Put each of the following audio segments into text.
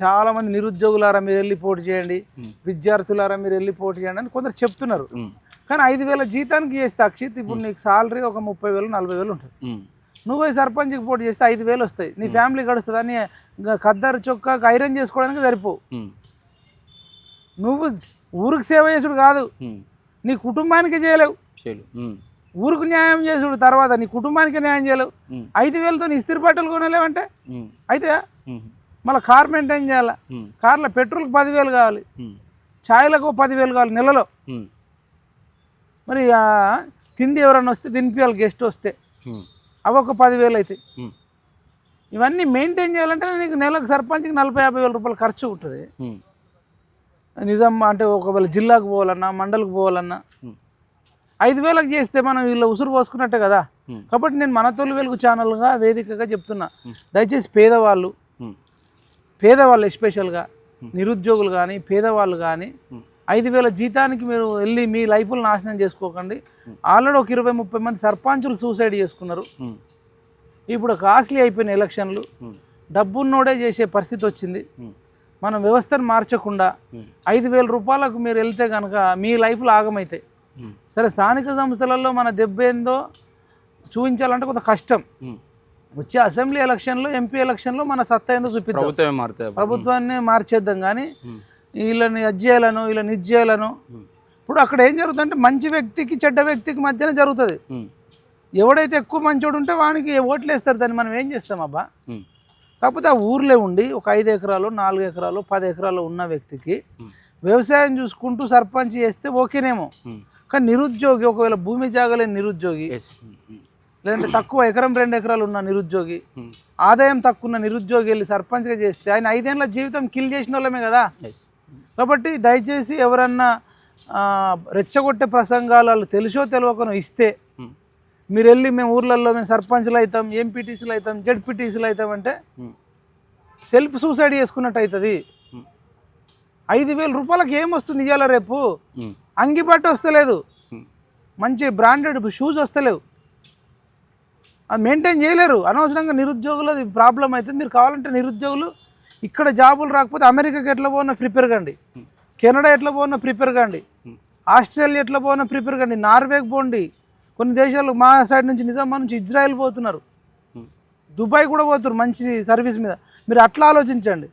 చాలామంది నిరుద్యోగులారా మీరు వెళ్ళి పోటీ చేయండి, విద్యార్థులారా మీరు వెళ్ళి పోటీ చేయండి అని కొందరు చెప్తున్నారు. కానీ 5,000 జీతానికి చేస్తే అక్షిత్ ఇప్పుడు నీకు సాలరీ ఒక 30,000 40,000 ఉంటుంది. నువ్వు సర్పంచ్కి పోటీ చేస్తే 5,000 వస్తాయి. నీ ఫ్యామిలీ గడుస్తుంది అని ఖద్దరు చొక్కాకు ఐరన్ చేసుకోవడానికి సరిపోవు. నువ్వు ఊరికి సేవ చేసుడు కాదు, నీ కుటుంబానికి చేయలేవు. ఊరికి న్యాయం చేసుడు తర్వాత నీ కుటుంబానికి న్యాయం చేయలేవు. 5,000తో ఇస్త్రీ బట్టలు కొనలేవంటే అయితే మళ్ళీ కార్ మెయింటైన్ చేయాలి. కార్లో పెట్రోల్కి 10,000 కావాలి, ఛాయ్లకు 10,000 కావాలి నెలలో. మరి తిండి ఎవరన్నా వస్తే తినిపించాలి, గెస్ట్ వస్తే అవి ఒక 10,000 అవుతాయి. ఇవన్నీ మెయింటైన్ చేయాలంటే నీకు నెలకు సర్పంచ్కి 40,000-50,000 రూపాయలు ఖర్చు ఉంటుంది. నిజం అంటే ఒకవేళ జిల్లాకు పోవాలన్నా మండలికి పోవాలన్నా 5,000కి చేస్తే మనం వీళ్ళు ఉసురు పోసుకున్నట్టే కదా. కాబట్టి నేను మన తొలి వెలుగు ఛానల్గా వేదికగా చెప్తున్నా, దయచేసి పేదవాళ్ళు ఎస్పెషల్గా నిరుద్యోగులు కానీ పేదవాళ్ళు కానీ 5,000 జీతానికి మీరు వెళ్ళి మీ లైఫ్లు నాశనం చేసుకోకండి. ఆల్రెడీ ఒక 20-30 మంది సర్పంచులు సూసైడ్ చేసుకున్నారు. ఇప్పుడు కాస్ట్లీ అయిపోయిన ఎలక్షన్లు, డబ్బున్నోడే చేసే పరిస్థితి వచ్చింది. మనం వ్యవస్థను మార్చకుండా 5,000 రూపాయలకు మీరు వెళ్తే కనుక మీ లైఫ్లో ఆగమవుతాయి. సరే స్థానిక సంస్థలలో మన దెబ్బ ఏందో చూపించాలంటే కొంత కష్టం. వచ్చే అసెంబ్లీ ఎలక్షన్లో ఎంపీ ఎలక్షన్లో మన సత్తా ఏందో చూపిద్దాం, ప్రభుత్వాన్ని మార్చేద్దాం. కానీ వీళ్ళని అజ్జేయాలను వీళ్ళని ఇజ్జేయాలను ఇప్పుడు అక్కడ ఏం జరుగుతుందంటే మంచి వ్యక్తికి చెడ్డ వ్యక్తికి మధ్యన జరుగుతుంది. ఎవడైతే ఎక్కువ మంచోడు ఉంటే వానికి ఓట్లు వేస్తారు, దాన్ని మనం ఏం చేస్తాం అబ్బా. కాకపోతే ఆ ఊర్లో ఉండి ఒక 5 ఎకరాలు 4 ఎకరాలు 10 ఎకరాలు ఉన్న వ్యక్తికి వ్యవసాయం చూసుకుంటూ సర్పంచ్ చేస్తే ఓకేనేమో. కానీ నిరుద్యోగి ఒకవేళ భూమి జాగలేని నిరుద్యోగి, లేదంటే తక్కువ 1-2 ఎకరాలు ఉన్న నిరుద్యోగి, ఆదాయం తక్కువ ఉన్న నిరుద్యోగి వెళ్ళి సర్పంచ్గా చేస్తే ఆయన 5 ఏళ్ళ జీవితం కిల్ చేసిన వాళ్ళమే కదా. కాబట్టి దయచేసి ఎవరన్నా రెచ్చగొట్టే ప్రసంగాలు వాళ్ళు తెలుసో తెలియకనో ఇస్తే మీరు వెళ్ళి మేము ఊర్లలో మేము సర్పంచ్లు అవుతాం, ఎంపీటీసీలు అవుతాం, జెడ్పీటీసీలు అవుతాం అంటే సెల్ఫ్ సూసైడ్ చేసుకున్నట్టు అవుతుంది. 5,000 రూపాయలకు ఏమొస్తుంది ఇవాళ రేపు? అంగిబట్ట వస్తలేదు, మంచి బ్రాండెడ్ షూస్ వస్తలేవు, అది మెయింటైన్ చేయలేరు. అనవసరంగా నిరుద్యోగులు ప్రాబ్లం అవుతుంది. మీరు కావాలంటే నిరుద్యోగులు ఇక్కడ జాబులు రాకపోతే అమెరికాకి ఎట్లా పోయినా ప్రిపేర్ కండి, కెనడా ఎట్లా పోయినా ప్రిపేర్ కండి, ఆస్ట్రేలియా ఎట్లా పోయినా ప్రిపేర్ కండి, నార్వేకి పోండి. కొన్ని దేశాలు మా సైడ్ నుంచి నిజామాబాద్ నుంచి ఇజ్రాయెల్ పోతున్నారు, దుబాయ్ కూడా పోతున్నారు మంచి సర్వీస్ మీద. మీరు అట్లా ఆలోచించండి.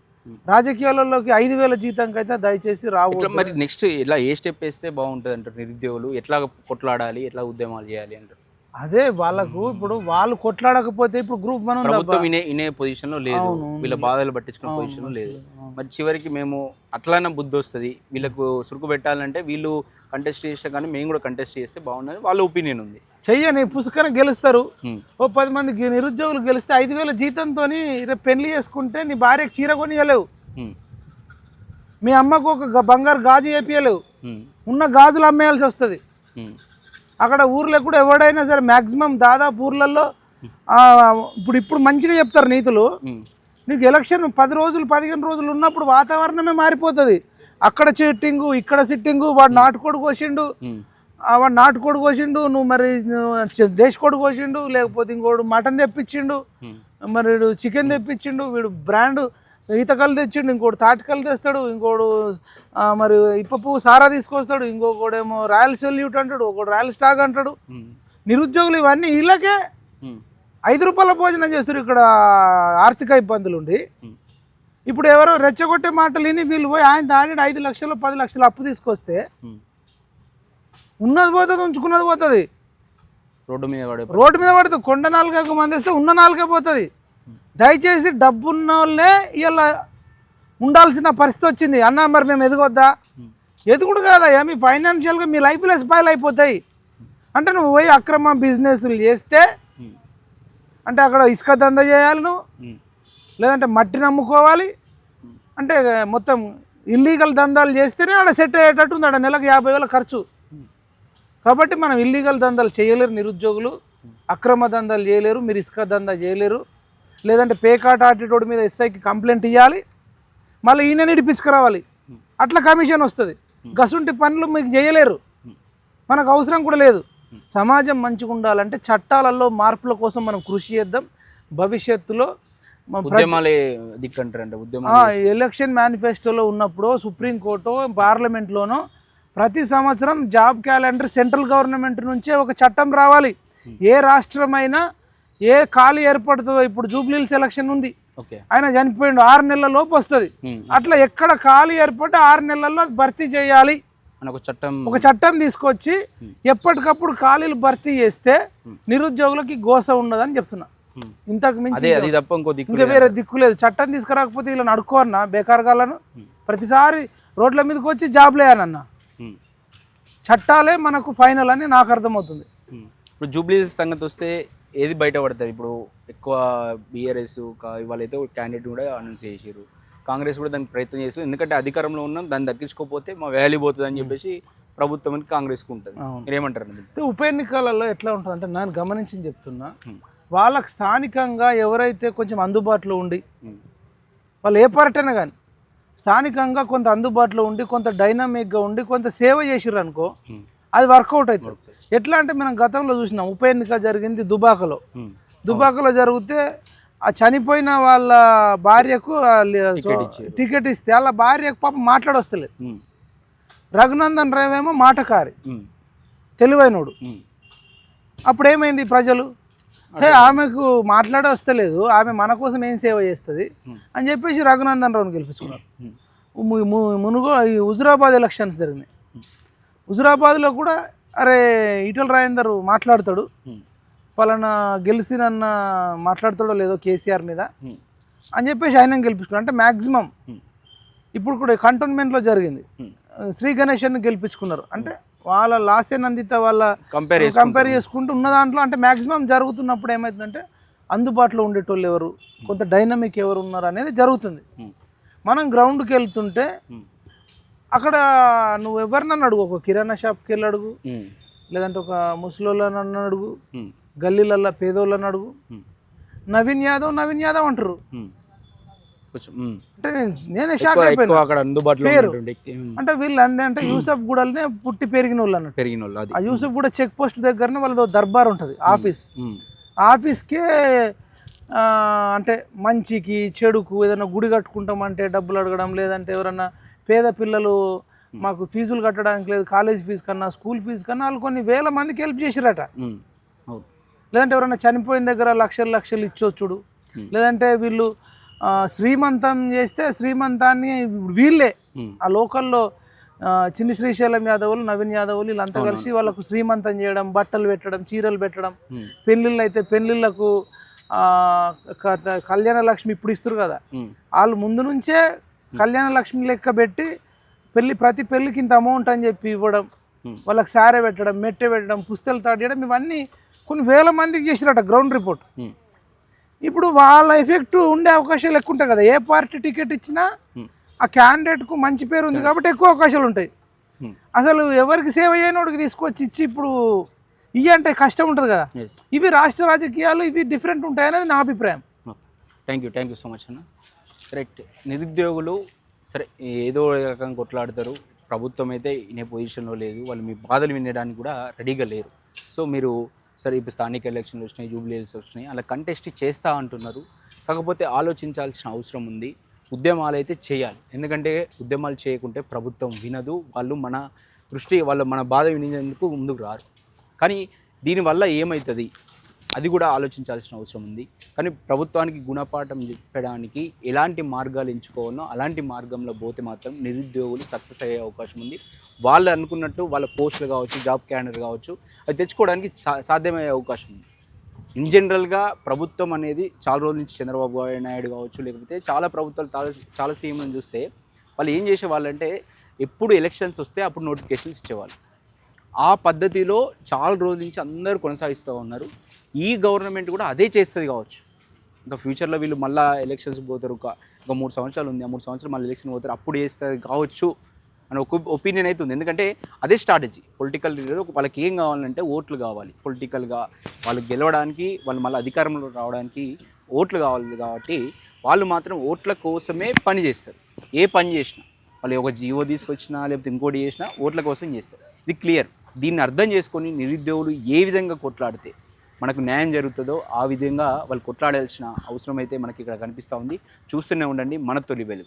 రాజకీయాలలోకి 5,000 జీతంకి అయితే దయచేసి రావు. మరి నెక్స్ట్ ఇలా ఏ స్టెప్ వేస్తే బాగుంటుంది అంటారు? నిరుద్యోగులు ఎట్లా కొట్లాడాలి, ఎట్లా ఉద్యమాలు చేయాలి అంటారు? అదే వాళ్ళకు ఇప్పుడు వాళ్ళు కొట్లాడకపోతే ఇప్పుడు గ్రూప్ మనం ప్రభుత్వం ఇనే పొజిషన్లో లేదు, వీళ్ళ బాధలు పట్టించుకునే పొజిషన్లో లేదు. మరి చివరికి మేము అట్లనే బుద్ధి వస్తుంది, వీళ్ళకు సురుకు పెట్టాలంటే వీళ్ళు కంటెస్ట్ చేస్తే కానీ మేము కూడా కంటెస్ట్ చేస్తే బాగున్నది వాళ్ళ ఒపీనియన్ ఉంది. చెయ్యని పుస్తకాన్ని గెలుస్తారు. ఓ 10 మంది నిరుద్యోగులు గెలిస్తే 5,000 జీతంతో రేపు పెళ్లి చేసుకుంటే నీ భార్యకు చీర కొనియలేవు, మీ అమ్మకు ఒక బంగారు గాజు వేపియలేవు, ఉన్న గాజులు అమ్మేయాల్సి వస్తుంది. అక్కడ ఊర్లో కూడా ఎవడైనా సరే మ్యాక్సిమం దాదాపు ఊర్లలో ఇప్పుడు మంచిగా చెప్తారు నీతులు. నీకు ఎలక్షన్ 10 రోజులు 15 రోజులు ఉన్నప్పుడు వాతావరణమే మారిపోతుంది. అక్కడ సిట్టింగు ఇక్కడ సిట్టింగు, వాడు నాటుకోడు కోసిండు, వాడు నాటుకోడు కోసిండు, నువ్వు మరి దేశకోడు కోసిండు, లేకపోతే ఇంకోడు మటన్ తెప్పించిండు, మరి వీడు చికెన్ తెప్పించిండు, వీడు బ్రాండ్ ఈతకలు తెచ్చిండు, ఇంకోటి తాటికలు తెస్తాడు, ఇంకోడు మరి ఇప్ప పువ్వు సారా తీసుకొస్తాడు, ఇంకొకడేమో రాయల్ సెల్యూట్ అంటాడు, ఒకడు రాయల్ స్టాక్ అంటాడు. నిరుద్యోగులు ఇవన్నీ వీళ్ళకే 5 రూపాయల భోజనం చేస్తారు. ఇక్కడ ఆర్థిక ఇబ్బందులు ఉండి ఇప్పుడు ఎవరో రెచ్చగొట్టే మాటలు విని వీళ్ళు పోయి ఆయన తాడి 5 లక్షలు 10 లక్షలు అప్పు తీసుకొస్తే ఉన్నది పోతుంది, ఉంచుకున్నది పోతుంది, రోడ్డు మీద పడుతుంది. కొండ నాలుగకు మంది వస్తే ఉన్న నాలుగే పోతుంది. దయచేసి డబ్బున్న వాళ్ళే ఇలా ఉండాల్సిన పరిస్థితి వచ్చింది. అన్న మరి మేము ఎదగొద్దా? ఎదుగుడు కాదా, మీ ఫైనాన్షియల్గా మీ లైఫ్లో స్పాయిల్ అయిపోతాయి. అంటే నువ్వు పోయి అక్రమ బిజినెస్లు చేస్తే అంటే అక్కడ ఇసుక దందా చేయాలి నువ్వు, లేదంటే మట్టిని అమ్ముకోవాలి, అంటే మొత్తం ఇల్లీగల్ దందాలు చేస్తేనే ఆడ సెట్ అయ్యేటట్టు ఉంది. ఆడ నెలకు 50,000 ఖర్చు. కాబట్టి మనం ఇల్లీగల్ దందాలు చేయలేరు నిరుద్యోగులు, అక్రమ దందాలు చేయలేరు, మీరు ఇసుక దందా చేయలేరు. లేదంటే పేకాట ఆటిటోడి మీద ఎస్ఐకి కంప్లైంట్ ఇవ్వాలి, మళ్ళీ ఈయన ఇడిపించుకురావాలి, అట్లా కమిషన్ వస్తుంది. గసుంటి పనులు మీకు చేయలేరు, మనకు అవసరం కూడా లేదు. సమాజం మంచిగా ఉండాలంటే చట్టాలలో మార్పుల కోసం మనం కృషి చేద్దాం. భవిష్యత్తులో ఉద్యమాలే దిక్కంటారు అంటే ఉద్యమాలు ఎలక్షన్ మేనిఫెస్టోలో ఉన్నప్పుడు సుప్రీంకోర్టు పార్లమెంట్లోనో ప్రతి సంవత్సరం జాబ్ క్యాలెండర్ సెంట్రల్ గవర్నమెంట్ నుంచే ఒక చట్టం రావాలి. ఏ రాష్ట్రమైనా ఏ ఖాళీ ఏర్పడుతుందో, ఇప్పుడు జూబ్లీహిల్స్ ఎలక్షన్ ఉంది, ఆయన చనిపోయిండు 6 నెలల లోపు వస్తుంది. అట్లా ఎక్కడ ఖాళీ ఏర్పడితే 6 నెలల్లో భర్తీ చేయాలి ఒక చట్టం తీసుకొచ్చి ఎప్పటికప్పుడు ఖాళీలు భర్తీ చేస్తే నిరుద్యోగులకి గోస ఉండదని చెప్తున్నా. ఇంతకు మించి ఇంకా వేరే దిక్కు లేదు. చట్టం తీసుకురాకపోతే ఇలా అడుక్కోరన్నా బేకార్గాలను ప్రతిసారి రోడ్ల మీదకి వచ్చి జాబ్లు వేయాలన్న. చట్టాలే మనకు ఫైనల్ అని నాకు అర్థమవుతుంది. ఇప్పుడు జూబ్లీహిల్స్ సంగతి వస్తే ఏది బయట పడుతుంది? ఇప్పుడు ఎక్కువ బీఆర్ఎస్ వాళ్ళైతే క్యాండిడేట్ కూడా అనౌన్స్ చేసారు, కాంగ్రెస్ కూడా దానికి ప్రయత్నం చేస్తారు. ఎందుకంటే అధికారంలో ఉన్నాం, దాన్ని దక్కించుకోకపోతే మా వాల్యూ పోతుంది అని చెప్పేసి ప్రభుత్వానికి కాంగ్రెస్కి ఉంటుంది. మీరేమంటారు? ఉప ఎన్నికలలో ఎట్లా ఉంటుంది అంటే నేను గమనించి చెప్తున్నా, వాళ్ళకి స్థానికంగా ఎవరైతే కొంచెం అందుబాటులో ఉండి, వాళ్ళు ఏ పార్టీ అయినా కానీ స్థానికంగా కొంత అందుబాటులో ఉండి, కొంత డైనమిక్గా ఉండి, కొంత సేవ చేసిర్రు అనుకో, అది వర్కౌట్ అవుతుంది. ఎట్లా అంటే మనం గతంలో చూసినాం, ఉప ఎన్నిక జరిగింది దుబాకలో జరిగితే ఆ చనిపోయిన వాళ్ళ భార్యకు టికెట్ ఇస్తే వాళ్ళ భార్యకు పాపం మాట్లాడొస్తలేదు. రఘునందన్ రావు ఏమో మాటకారి, తెలివైనోడు. అప్పుడు ఏమైంది, ప్రజలు ఆమెకు మాట్లాడే వస్తలేదు, ఆమె మన కోసం ఏం సేవ చేస్తుంది అని చెప్పేసి రఘునందన్ రావుని గెలిపించుకున్నారు. ఈ హుజురాబాద్ ఎలక్షన్స్ జరిగినాయి. హుజురాబాద్లో కూడా అరే ఈటల రాజేందర్ మాట్లాడతాడు, పలానా గెలిచినన్న మాట్లాడతాడో లేదో కేసీఆర్ మీద అని చెప్పేసి ఆయన గెలిపించుకున్నారు. అంటే మ్యాక్సిమం ఇప్పుడు కూడా కంటోన్మెంట్లో జరిగింది, శ్రీ గణేశ్ని గెలిపించుకున్నారు. అంటే వాళ్ళ లాసే నందిత వాళ్ళ కంపేర్ చేసుకుంటూ ఉన్న దాంట్లో అంటే మ్యాక్సిమం జరుగుతున్నప్పుడు ఏమవుతుందంటే అందుబాటులో ఉండేటోళ్ళు ఎవరు, కొంత డైనమిక్ ఎవరు ఉన్నారు అనేది జరుగుతుంది. మనం గ్రౌండ్కి వెళ్తుంటే అక్కడ నువ్వు ఎవరినన్ను అడుగు, ఒక కిరాణా షాప్కి వెళ్ళి అడుగు, లేదంటే ఒక ముసలోళ్ళని అడుగు, గల్లీలల్లో పేదోళ్ళని అడుగు, నవీన్ యాదవ్ అంటారు. అంటే నేనే షాక్ అయిపోయాను పేరు. అంటే వీళ్ళు అంటే యూసఫ్ గూడల్నే పుట్టి పెరిగిన వాళ్ళు అన్నట్టు. ఆ యూసఫ్ గూడ చెక్ పోస్ట్ దగ్గరనే వాళ్ళ దర్బార్ ఉంటుంది, ఆఫీస్కే అంటే మంచికి చెడుకు ఏదైనా గుడి కట్టుకుంటామంటే డబ్బులు అడగడం, లేదంటే ఎవరన్నా పేద పిల్లలు మాకు ఫీజులు కట్టడానికి లేదు, కాలేజ్ ఫీజు కన్నా స్కూల్ ఫీజు కన్నా వాళ్ళు కొన్ని వేల మందికి హెల్ప్ చేసిరట. లేదంటే ఎవరైనా చనిపోయిన దగ్గర లక్షలు ఇచ్చొచ్చుడు, లేదంటే వీళ్ళు శ్రీమంతం చేస్తే శ్రీమంతాన్ని వీళ్ళే ఆ లోకల్లో చిన్ని శ్రీశైలం యాదవులు, నవీన్ యాదవులు వీళ్ళంతా కలిసి వాళ్ళకు శ్రీమంతం చేయడం, బట్టలు పెట్టడం, చీరలు పెట్టడం, పెళ్ళిళ్ళు అయితే పెళ్ళిళ్ళకు కళ్యాణ లక్ష్మి ఇప్పుడు ఇస్తారు కదా, వాళ్ళు ముందు నుంచే కళ్యాణ లక్ష్మి లెక్క పెట్టి ప్రతి పెళ్ళికి ఇంత అమౌంట్ అని చెప్పి ఇవ్వడం, వాళ్ళకి సారే పెట్టడం, మెట్టె పెట్టడం, పుస్తలు తాడేయడం, ఇవన్నీ కొన్ని వేల మందికి చేసిరట గ్రౌండ్ రిపోర్ట్. ఇప్పుడు వాళ్ళ ఎఫెక్ట్ ఉండే అవకాశాలు ఎక్కువ ఉంటాయి కదా, ఏ పార్టీ టికెట్ ఇచ్చినా ఆ క్యాండిడేట్కు మంచి పేరు ఉంది కాబట్టి ఎక్కువ అవకాశాలు ఉంటాయి. అసలు ఎవరికి సేవ చేయనోడికి తీసుకొచ్చి ఇచ్చి ఇప్పుడు ఇవి అంటే కష్టం ఉంటుంది కదా. ఇవి రాష్ట్ర రాజకీయాలు ఇవి డిఫరెంట్ ఉంటాయి అనేది నా అభిప్రాయం. థ్యాంక్ యూ సో మచ్ అన్న. కరెక్ట్, నిరుద్యోగులు సరే ఏదో రకంగా కొట్లాడతారు, ప్రభుత్వం అయితే ఇనే పొజిషన్లో లేదు, వాళ్ళు మీ బాధలు వినడానికి కూడా రెడీగా లేరు. సో మీరు సరే ఇప్పుడు స్థానిక ఎలక్షన్లు వచ్చినాయి, జూబ్లీహిల్స్ వచ్చినాయి, అలా కంటెస్ట్ చేస్తూ అంటున్నారు. కాకపోతే ఆలోచించాల్సిన అవసరం ఉంది. ఉద్యమాలు అయితే చేయాలి, ఎందుకంటే ఉద్యమాలు చేయకుంటే ప్రభుత్వం వినదు, వాళ్ళు మన బాధ వినేందుకు ముందుకు రారు. కానీ దీనివల్ల ఏమవుతుంది అది కూడా ఆలోచించాల్సిన అవసరం ఉంది. కానీ ప్రభుత్వానికి గుణపాఠం చెప్పడానికి ఎలాంటి మార్గాలు ఎంచుకోవాలో అలాంటి మార్గంలో పోతే మాత్రం నిరుద్యోగులు సక్సెస్ అయ్యే అవకాశం ఉంది. వాళ్ళు అనుకున్నట్టు వాళ్ళ పోస్టులు కావచ్చు, జాబ్ క్యాలెండర్ కావచ్చు, అది తెచ్చుకోవడానికి సాధ్యమయ్యే అవకాశం ఉంది. ఇన్ జనరల్గా ప్రభుత్వం అనేది చాలా రోజుల నుంచి చంద్రబాబు నాయుడు కావచ్చు, లేకపోతే చాలా ప్రభుత్వాలు చాలా సీఎంలను చూస్తే వాళ్ళు ఏం చేసేవాళ్ళంటే ఎప్పుడు ఎలక్షన్స్ వస్తే అప్పుడు నోటిఫికేషన్స్ ఇచ్చేవాళ్ళు. ఆ పద్ధతిలో చాలా రోజుల నుంచి అందరూ కొనసాగిస్తూ ఉన్నారు. ఈ గవర్నమెంట్ కూడా అదే చేస్తుంది కావచ్చు. ఇంకా ఫ్యూచర్లో వీళ్ళు మళ్ళీ ఎలక్షన్స్ పోతారు, ఇంకా 3 సంవత్సరాలు ఉంది, ఆ 3 సంవత్సరాలు మళ్ళీ ఎలక్షన్ పోతారు, అప్పుడు చేస్తుంది కావచ్చు అని ఒక ఒపీనియన్ అయితే ఉంది. ఎందుకంటే అదే స్ట్రాటజీ పొలిటికల్ లీడర్. వాళ్ళకి ఏం కావాలంటే ఓట్లు కావాలి, పొలిటికల్గా వాళ్ళు గెలవడానికి, వాళ్ళు మళ్ళీ అధికారంలో రావడానికి ఓట్లు కావాలి. కాబట్టి వాళ్ళు మాత్రం ఓట్ల కోసమే పని చేస్తారు. ఏ పని చేసినా, వాళ్ళు ఒక జీవో తీసుకొచ్చినా లేకపోతే ఇంకోటి చేసినా ఓట్ల కోసం చేస్తారు. ఇది క్లియర్. దీన్ని అర్థం చేసుకొని నిరుద్యోగులు ఏ విధంగా కొట్లాడితే మనకు న్యాయం జరుగుతుందో ఆ విధంగా వాళ్ళు కొట్లాడాల్సిన అవసరం అయితే మనకి ఇక్కడ కనిపిస్తూ ఉంది. చూస్తూనే ఉండండి మన తొలి వెలుగు.